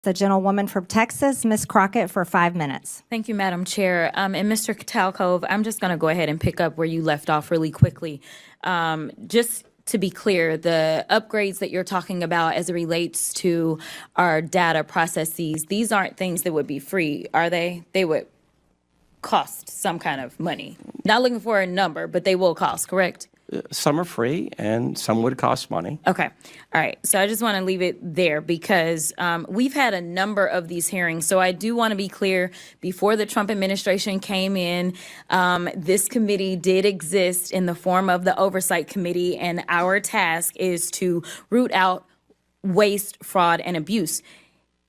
The gentlewoman from Texas, Ms. Crockett, for 5 minutes. Thank you, Madam Chair. And Mr. Talcove, I'm just going to go ahead and pick up where you left off really quickly. Just to be clear, the upgrades that you're talking about as it relates to our data processes, these aren't things that would be free, are they? They would cost some kind of money. Not looking for a number, but they will cost, correct? Some are free and some would cost money. Okay. All right. So I just want to leave it there because we've had a number of these hearings. So I do want to be clear, before the Trump administration came in, this committee did exist in the form of the Oversight Committee, and our task is to root out waste, fraud, and abuse.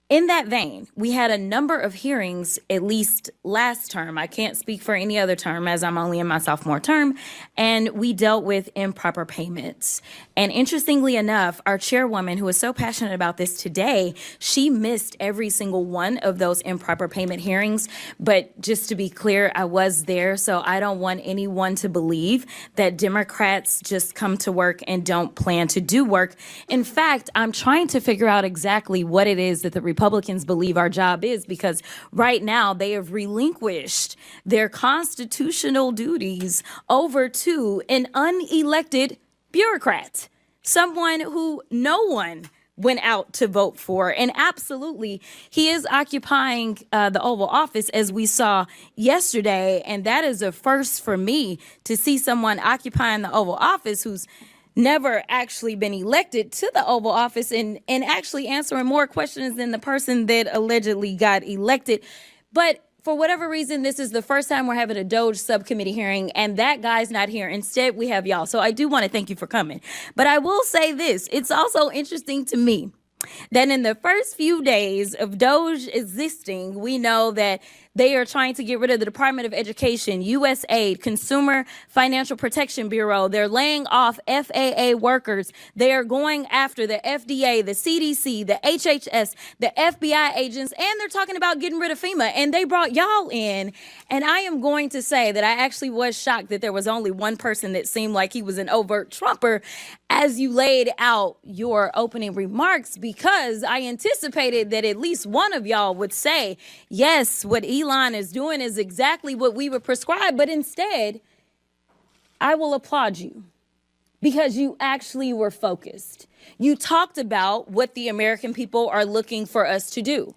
In that vein, we had a number of hearings, at least last term. I can't speak for any other term as I'm only in my sophomore term. And we dealt with improper payments. And interestingly enough, our chairwoman, who is so passionate about this today, she missed every single one of those improper payment hearings. But just to be clear, I was there. So I don't want anyone to believe that Democrats just come to work and don't plan to do work. In fact, I'm trying to figure out exactly what it is that the Republicans believe our job is, because right now they have relinquished their constitutional duties over to an unelected bureaucrat, someone who no one went out to vote for. And absolutely, he is occupying the Oval Office, as we saw yesterday. And that is a first for me, to see someone occupying the Oval Office who's never actually been elected to the Oval Office and actually answering more questions than the person that allegedly got elected. But for whatever reason, this is the first time we're having a Doge subcommittee hearing, and that guy's not here. Instead, we have y'all. So I do want to thank you for coming. But I will say this. It's also interesting to me that in the first few days of Doge existing, we know that they are trying to get rid of the Department of Education, USAID, Consumer Financial Protection Bureau. They're laying off FAA workers. They are going after the FDA, the CDC, the HHS, the FBI agents, and they're talking about getting rid of FEMA. And they brought y'all in. And I am going to say that I actually was shocked that there was only one person that seemed like he was an overt Trumper as you laid out your opening remarks, because I anticipated that at least one of y'all would say, yes, what Elon is doing is exactly what we would prescribe. But instead, I will applaud you because you actually were focused. You talked about what the American people are looking for us to do.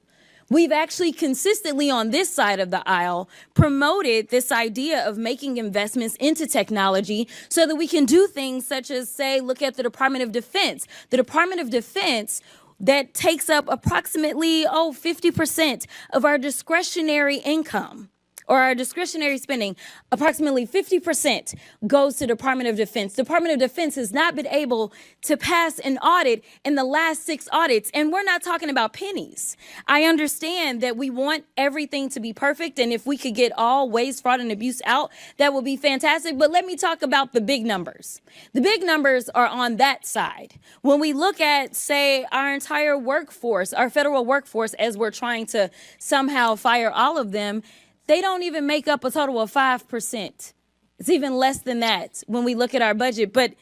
We've actually consistently on this side of the aisle promoted this idea of making investments into technology so that we can do things such as, say, look at the Department of Defense. The Department of Defense that takes up approximately 50% of our discretionary income, or our discretionary spending. Approximately 50% goes to Department of Defense. Department of Defense has not been able to pass an audit in the last 6 audits, and we're not talking about pennies. I understand that we want everything to be perfect, and if we could get all waste, fraud, and abuse out, that would be fantastic. But let me talk about the big numbers. The big numbers are on that side. When we look at, say, our entire workforce, our federal workforce, as we're trying to somehow fire all of them, they don't even make up a total of 5%. It's even less than that when we look at our budget. But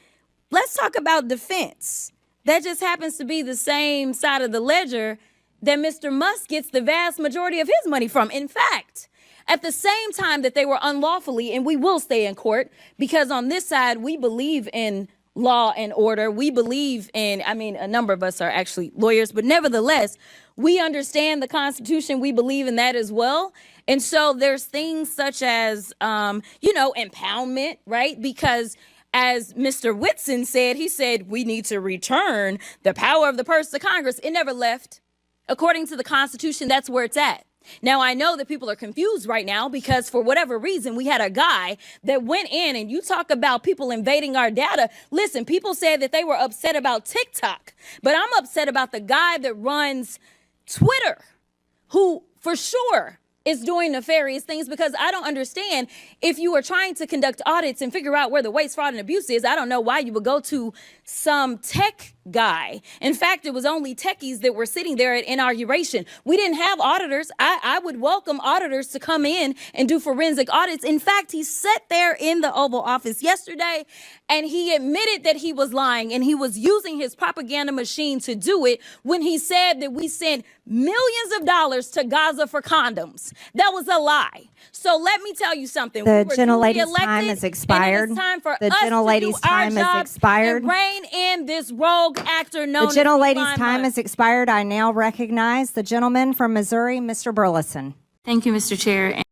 let's talk about defense. That just happens to be the same side of the ledger that Mr. Musk gets the vast majority of his money from. In fact, at the same time that they were unlawfully, and we will stay in court, because on this side, we believe in law and order. We believe in, a number of us are actually lawyers, but nevertheless, we understand the Constitution. We believe in that as well. And so there's things such as, impoundment, right? Because as Mr. Whitson said, he said, we need to return the power of the purse to Congress. It never left. According to the Constitution, that's where it's at. Now, I know that people are confused right now because for whatever reason, we had a guy that went in, and you talk about people invading our data. Listen, people said that they were upset about TikTok, but I'm upset about the guy that runs Twitter, who for sure is doing nefarious things, because I don't understand, if you are trying to conduct audits and figure out where the waste, fraud, and abuse is, I don't know why you would go to some tech guy. In fact, it was only techies that were sitting there at inauguration. We didn't have auditors. I would welcome auditors to come in and do forensic audits. In fact, he sat there in the Oval Office yesterday and he admitted that he was lying and he was using his propaganda machine to do it when he said that we sent millions of dollars to Gaza for condoms. That was a lie. So let me tell you something. The We were gentlelady's duly time elected, has expired. And it is time for The us gentlelady's to do time our has job expired. and rein in this rogue actor known The gentlelady's as time has expired. I now recognize the gentleman from Missouri, Mr. Burleson. Thank you, Mr. Chair.